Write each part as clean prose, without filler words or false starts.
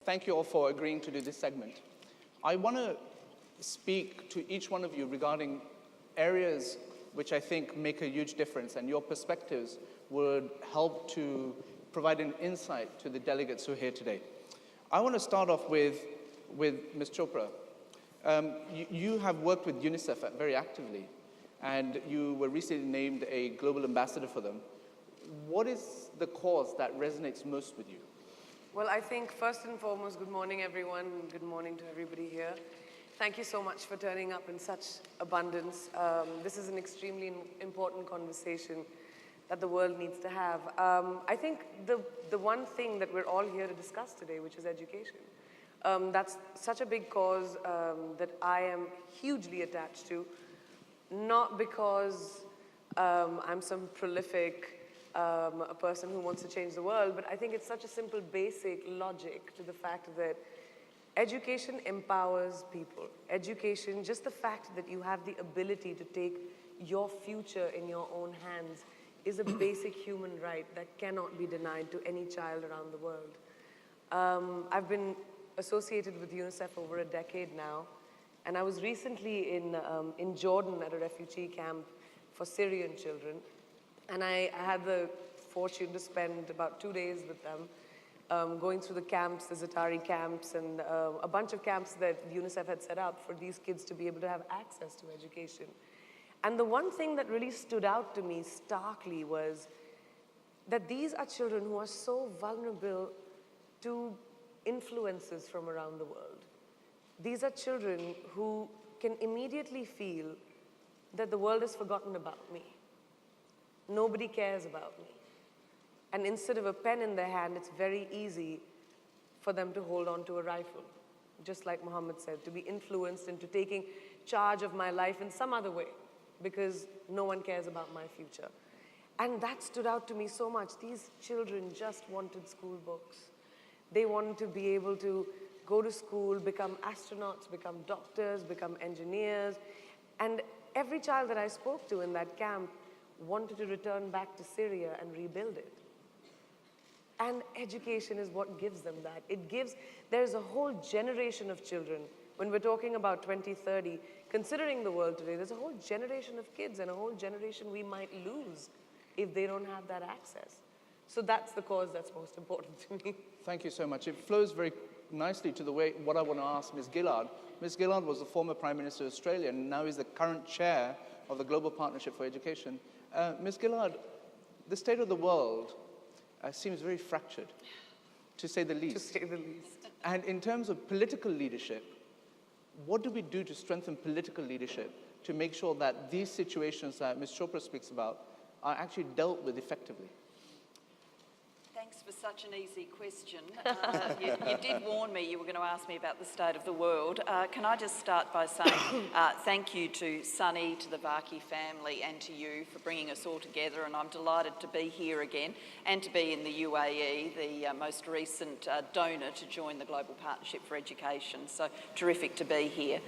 Thank you all for agreeing to do this segment. I want to speak to each one of you regarding areas which I think make a huge difference, and your perspectives would help to provide an insight to the delegates who are here today. I want to start off with Ms. Chopra. You have worked with UNICEF very actively, and you were recently named a global ambassador for them. What is the cause that resonates most with you? Well, I think first and foremost, good morning, everyone. Good morning to everybody here. Thank you so much for turning up in such abundance. This is an extremely important conversation that the world needs to have. I think the one thing that we're all here to discuss today, which is education. That's such a big cause that I am hugely attached to, not because I'm some prolific a person who wants to change the world, but I think it's such a simple, basic logic to the fact that education empowers people. Education, just the fact that you have the ability to take your future in your own hands is a basic human right that cannot be denied to any child around the world. I've been associated with UNICEF over a decade now, and I was recently in Jordan at a refugee camp for Syrian children. And I had the fortune to spend about 2 days with them, going through the camps, the Zatari camps, and a bunch of camps that UNICEF had set up for these kids to be able to have access to education. And the one thing that really stood out to me starkly was that these are children who are so vulnerable to influences from around the world. These are children who can immediately feel that the world has forgotten about me. Nobody cares about me. And instead of a pen in their hand, it's very easy for them to hold on to a rifle. Just like Muhammad said, to be influenced into taking charge of my life in some other way, because no one cares about my future. And that stood out to me so much. These children just wanted school books. They wanted to be able to go to school, become astronauts, become doctors, become engineers. And every child that I spoke to in that camp wanted to return back to Syria and rebuild it. And education is what gives them that. There's a whole generation of children. When we're talking about 2030, considering the world today, there's a whole generation of kids and a whole generation we might lose if they don't have that access. So that's the cause that's most important to me. Thank you so much. It flows very nicely to what I want to ask Ms. Gillard. Ms. Gillard was the former Prime Minister of Australia and now is the current chair of the Global Partnership for Education. Ms. Gillard, the state of the world seems very fractured, to say the least. To say the least. And in terms of political leadership, what do we do to strengthen political leadership to make sure that these situations that Ms. Chopra speaks about are actually dealt with effectively? Thanks for such an easy question. You did warn me you were going to ask me about the state of the world. Can I just start by saying thank you to Sunny, to the Varkey family and to you for bringing us all together, and I'm delighted to be here again and to be in the UAE, the most recent donor to join the Global Partnership for Education. So terrific to be here.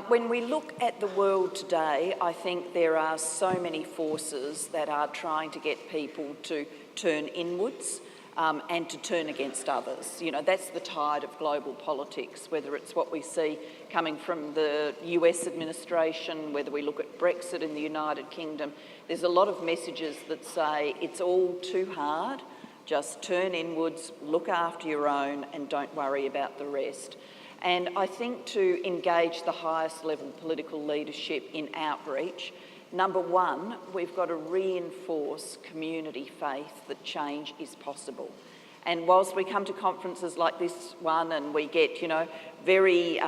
When we look at the world today, I think there are so many forces that are trying to get people to turn inwards and to turn against others. You know, that's the tide of global politics, whether it's what we see coming from the US administration, whether we look at Brexit in the United Kingdom. There's a lot of messages that say it's all too hard, just turn inwards, look after your own and don't worry about the rest. And I think to engage the highest level political leadership in outreach, number one, we've got to reinforce community faith that change is possible. And whilst we come to conferences like this one and we get, you know, very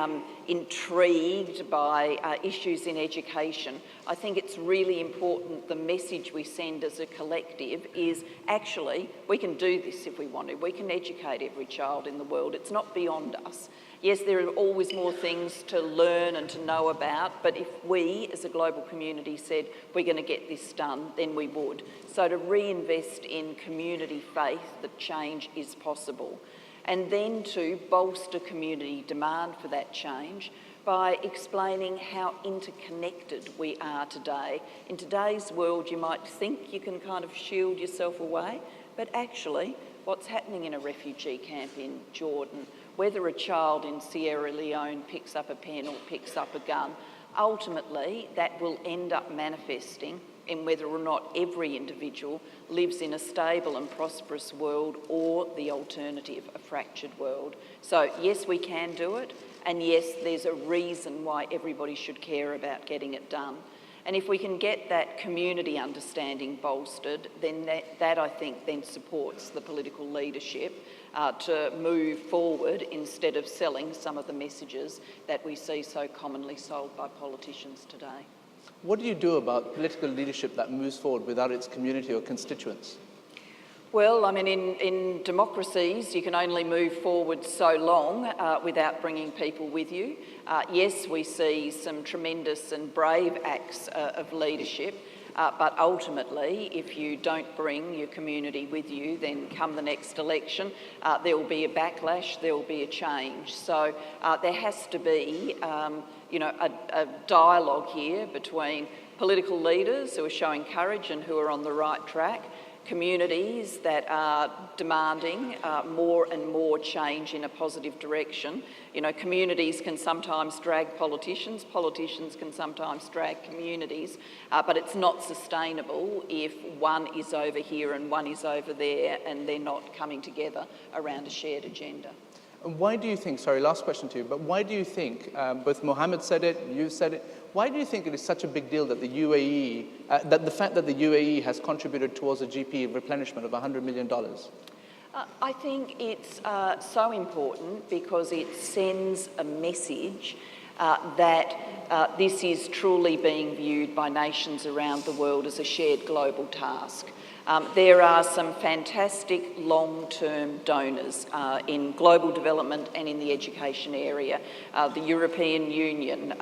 intrigued by issues in education, I think it's really important the message we send as a collective is actually we can do this if we want to. We can educate every child in the world. It's not beyond us. Yes, there are always more things to learn and to know about, but if we as a global community said we're going to get this done, then we would. So to reinvest in community faith that change is possible, and then to bolster community demand for that change by explaining how interconnected we are today. In today's world, you might think you can kind of shield yourself away, but actually what's happening in a refugee camp in Jordan, whether a child in Sierra Leone picks up a pen or picks up a gun, ultimately that will end up manifesting in whether or not every individual lives in a stable and prosperous world or the alternative, a fractured world. So yes, we can do it, and yes, there's a reason why everybody should care about getting it done. And if we can get that community understanding bolstered, then that I think then supports the political leadership to move forward instead of selling some of the messages that we see so commonly sold by politicians today. What do you do about political leadership that moves forward without its community or constituents? Well, I mean, in democracies, you can only move forward so long without bringing people with you. Yes, we see some tremendous and brave acts of leadership, but ultimately, if you don't bring your community with you, then come the next election, there will be a backlash, there will be a change. So there has to be, a dialogue here between political leaders who are showing courage and who are on the right track, communities that are demanding more and more change in a positive direction. You know, communities can sometimes drag politicians, politicians can sometimes drag communities, but it's not sustainable if one is over here and one is over there and they're not coming together around a shared agenda. And why do you think, sorry, last question to you, but why do you think, both Mohammed said it, you said it, why do you think it is such a big deal that the UAE, that the fact that the UAE has contributed towards a GP replenishment of $100 million? I think it's so important because it sends a message that this is truly being viewed by nations around the world as a shared global task. There are some fantastic long-term donors in global development and in the education area. The European Union,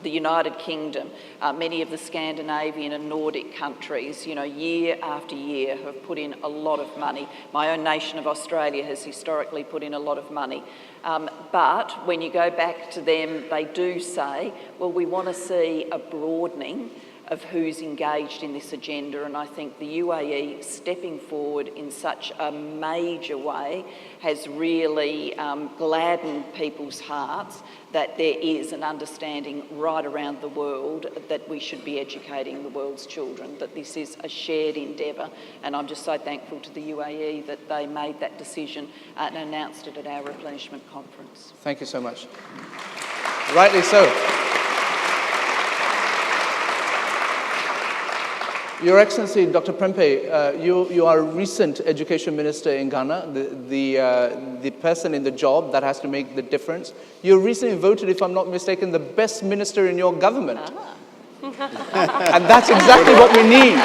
the United Kingdom, many of the Scandinavian and Nordic countries, year after year have put in a lot of money. My own nation of Australia has historically put in a lot of money. But when you go back to them, they do say, well, we want to see a broadening of who's engaged in this agenda, and I think the UAE stepping forward in such a major way has really gladdened people's hearts that there is an understanding right around the world that we should be educating the world's children, that this is a shared endeavour, and I'm just so thankful to the UAE that they made that decision and announced it at our replenishment conference. Thank you so much. Rightly so. Your Excellency, Dr. Prempeh, you are a recent education minister in Ghana, the person in the job that has to make the difference. You recently voted, if I'm not mistaken, the best minister in your government. And that's exactly what we need.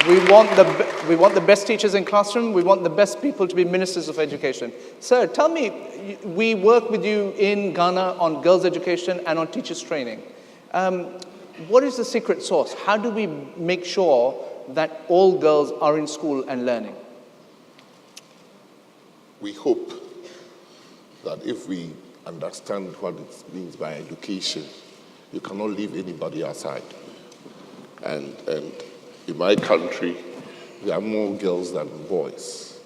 We want the best teachers in classroom. We want the best people to be ministers of education. Sir, tell me, we work with you in Ghana on girls' education and on teachers' training. What is the secret sauce? How do we make sure that all girls are in school and learning? We hope that if we understand what it means by education, you cannot leave anybody outside. And in my country, there are more girls than boys.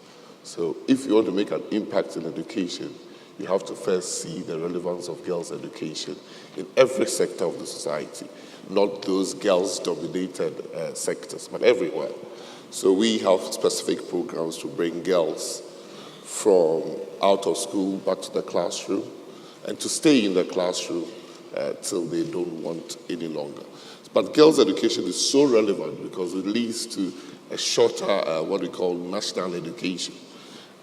So if you want to make an impact in education, you have to first see the relevance of girls' education in every sector of the society. Not those girls-dominated sectors, but everywhere. So we have specific programs to bring girls from out of school back to the classroom and to stay in the classroom till they don't want any longer. But girls' education is so relevant because it leads to a shorter, what we call national education.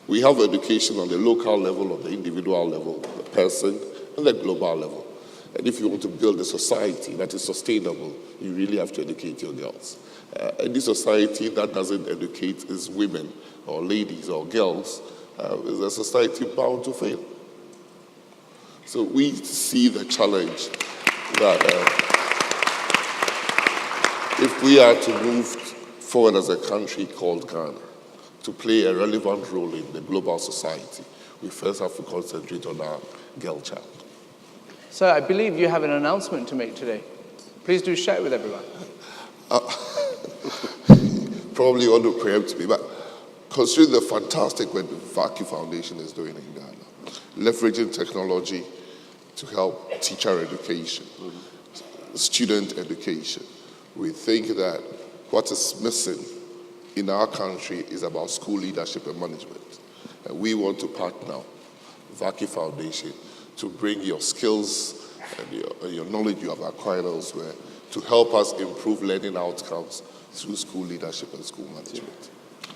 We have education on the local level, on the individual level, the person, and the global level. And if you want to build a society that is sustainable, you really have to educate your girls. And this society that doesn't educate its women or ladies or girls is a society bound to fail. So we see the challenge that if we are to move forward as a country called Ghana, to play a relevant role in the global society, we first have to concentrate on our girl child. Sir, I believe you have an announcement to make today. Please do share it with everyone. Probably want to preempt me, but considering the fantastic work the Vaki Foundation is doing in Ghana, leveraging technology to help teacher education, student education. We think that what is missing in our country is about school leadership and management. And we want to partner with Vaki Foundation to bring your skills and your knowledge you have acquired elsewhere to help us improve learning outcomes through school leadership and school management.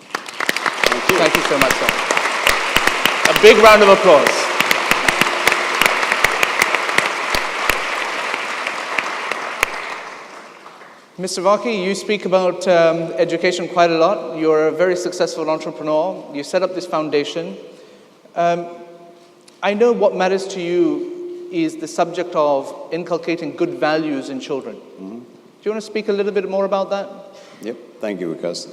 Thank you so much, sir. A big round of applause. Mr. Vaki, you speak about education quite a lot. You're a very successful entrepreneur. You set up this foundation. I know what matters to you is the subject of inculcating good values in children. Do you want to speak a little bit more about that? Yep, thank you, Vikas.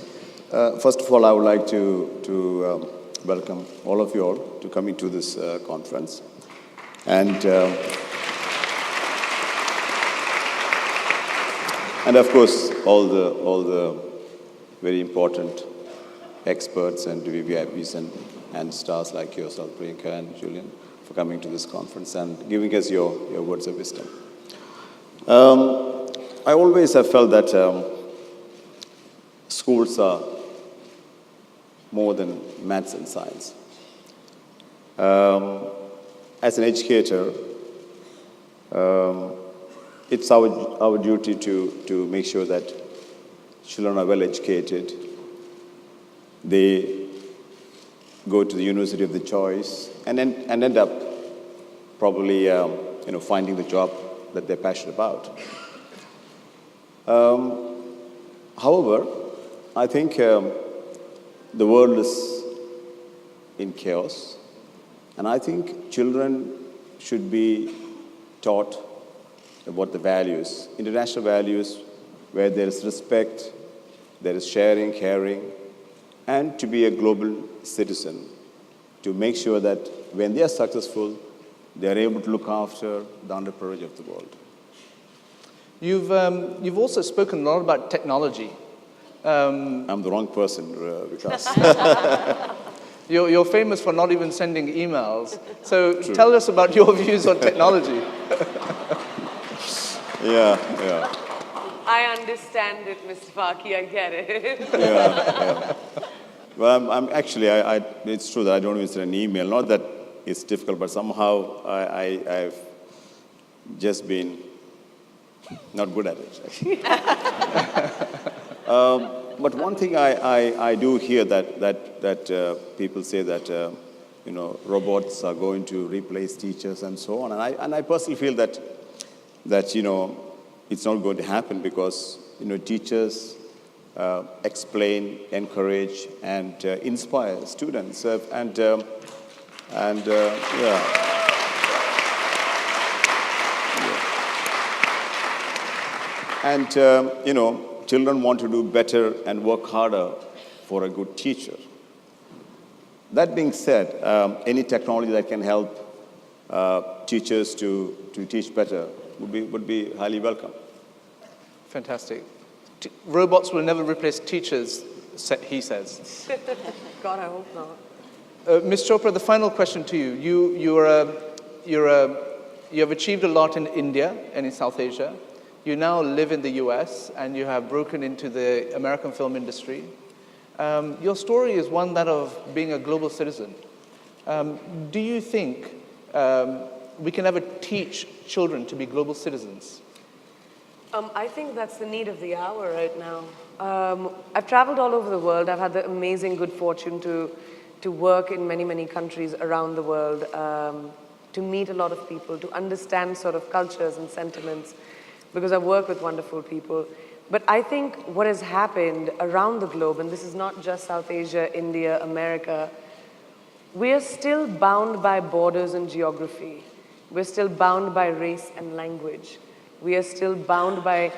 First of all, I would like to welcome all of you all to coming to this conference. And of course, all the very important experts and VVIPs and stars like yourself, Priyanka and Julian, for coming to this conference and giving us your words of wisdom. I always have felt that schools are more than maths and science. As an educator, it's our duty to make sure that children are well educated. They go to the university of their choice and end up probably finding the job that they're passionate about. However, I think the world is in chaos, and I think children should be taught about the values, international values, where there is respect, there is sharing, caring, and to be a global citizen, to make sure that when they are successful, they are able to look after the underprivileged of the world. You've also spoken a lot about technology. I'm the wrong person, because You're famous for not even sending emails. So tell us about your views on technology. yeah. I understand it, Mr. Vaki, I get it. Yeah. Well, I'm actually, it's true that I don't even send an email. Not that it's difficult, but somehow I've just been not good at it, actually. But one thing I do hear that people say that robots are going to replace teachers and so on, and I personally feel that it's not going to happen, because teachers explain, encourage, and inspire students, yeah. And children want to do better and work harder for a good teacher. That being said, any technology that can help teachers to teach better would be highly welcome. Fantastic. Robots will never replace teachers, he says. God, I hope not. Ms. Chopra, the final question to you. You have achieved a lot in India and in South Asia. You now live in the US, and you have broken into the American film industry. Your story is one that of being a global citizen. Do you think we can ever teach children to be global citizens? I think that's the need of the hour right now. I've traveled all over the world. I've had the amazing good fortune to work in many, many countries around the world, to meet a lot of people, to understand sort of cultures and sentiments, because I've worked with wonderful people. But I think what has happened around the globe, and this is not just South Asia, India, America, we are still bound by borders and geography. We're still bound by race and language. We are still bound by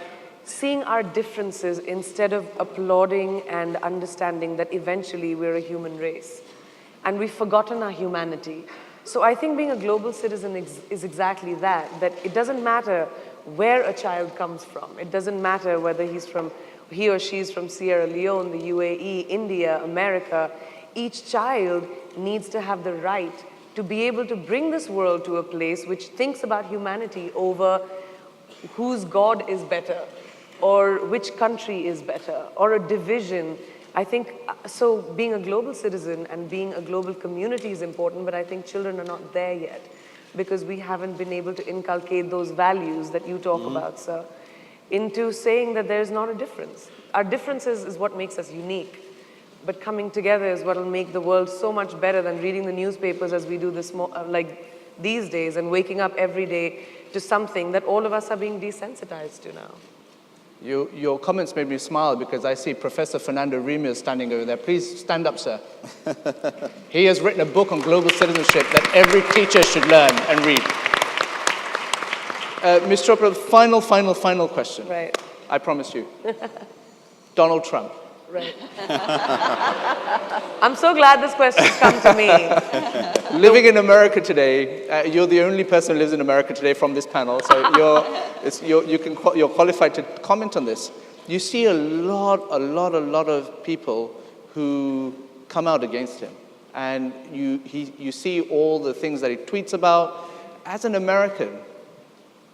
seeing our differences instead of applauding and understanding that eventually we're a human race. And we've forgotten our humanity. So I think being a global citizen is exactly that it doesn't matter where a child comes from. It doesn't matter whether he's from he or she is from Sierra Leone, the UAE, India, America, each child needs to have the right to be able to bring this world to a place which thinks about humanity over whose God is better, or which country is better, or a division. I think, so being a global citizen and being a global community is important, but I think children are not there yet because we haven't been able to inculcate those values that you talk about, sir, into saying that there's not a difference. Our differences is what makes us unique, but coming together is what will make the world so much better than reading the newspapers as we do this like these days, and waking up every day to something that all of us are being desensitized to now. Your comments made me smile because I see Professor Fernando Remias standing over there. Please stand up, sir. He has written a book on global citizenship that every teacher should learn and read. Ms. Chopra, final question. Right. I promise you. Donald Trump. Right. I'm so glad this question's come to me. Living in America today, you're the only person who lives in America today from this panel, so you're qualified to comment on this. You see a lot of people who come out against him, and you see all the things that he tweets about. As an American,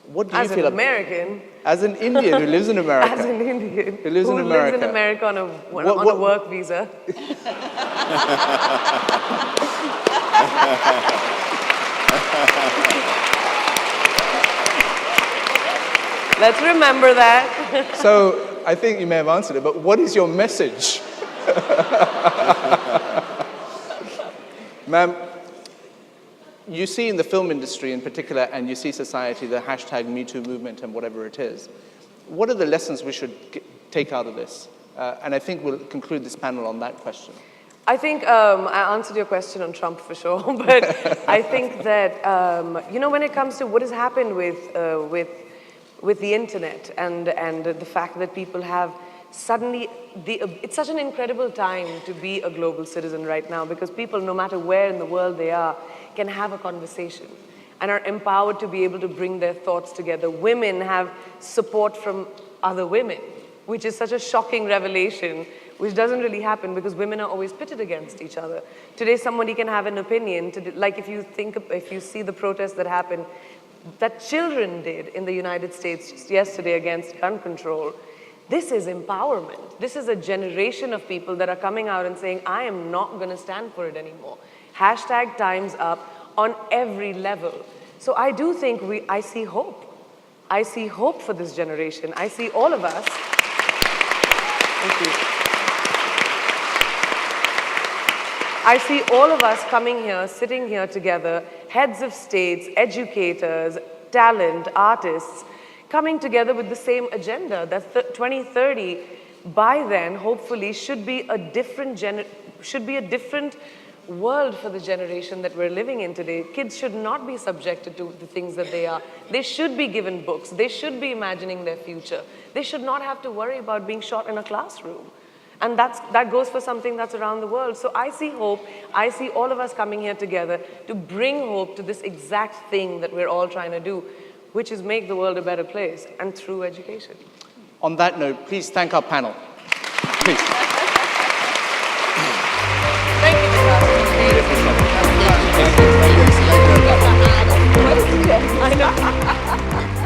what do you feel? As an American? As an Indian who lives in America. As an Indian who lives in America. Lives in America on a work visa. Let's remember that. So, I think you may have answered it, but what is your message? Ma'am, you see in the film industry in particular, and you see society, the hashtag MeToo movement and whatever it is. What are the lessons we should take out of this? And I think we'll conclude this panel on that question. I think I answered your question on Trump for sure, but I think that, when it comes to what has happened with the internet and the fact that people have suddenly, it's such an incredible time to be a global citizen right now, because people, no matter where in the world they are, can have a conversation and are empowered to be able to bring their thoughts together. Women have support from other women, which is such a shocking revelation, which doesn't really happen because women are always pitted against each other. Today, somebody can have an opinion, like if you see the protests that happened, that children did in the United States yesterday against gun control. This is empowerment. This is a generation of people that are coming out and saying, I am not going to stand for it anymore. Hashtag time's up on every level. So I do think I see hope. I see hope for this generation. I see all of us. Thank you. I see all of us coming here, sitting here together, heads of states, educators, talent, artists, coming together with the same agenda that 2030, by then, hopefully, should be a different world for the generation that we're living in today. Kids should not be subjected to the things that they are. They should be given books. They should be imagining their future. They should not have to worry about being shot in a classroom. And that goes for something that's around the world. So I see hope. I see all of us coming here together to bring hope to this exact thing that we're all trying to do, which is make the world a better place, and through education. On that note, please thank our panel. Please. Thank you, Vikas. I know.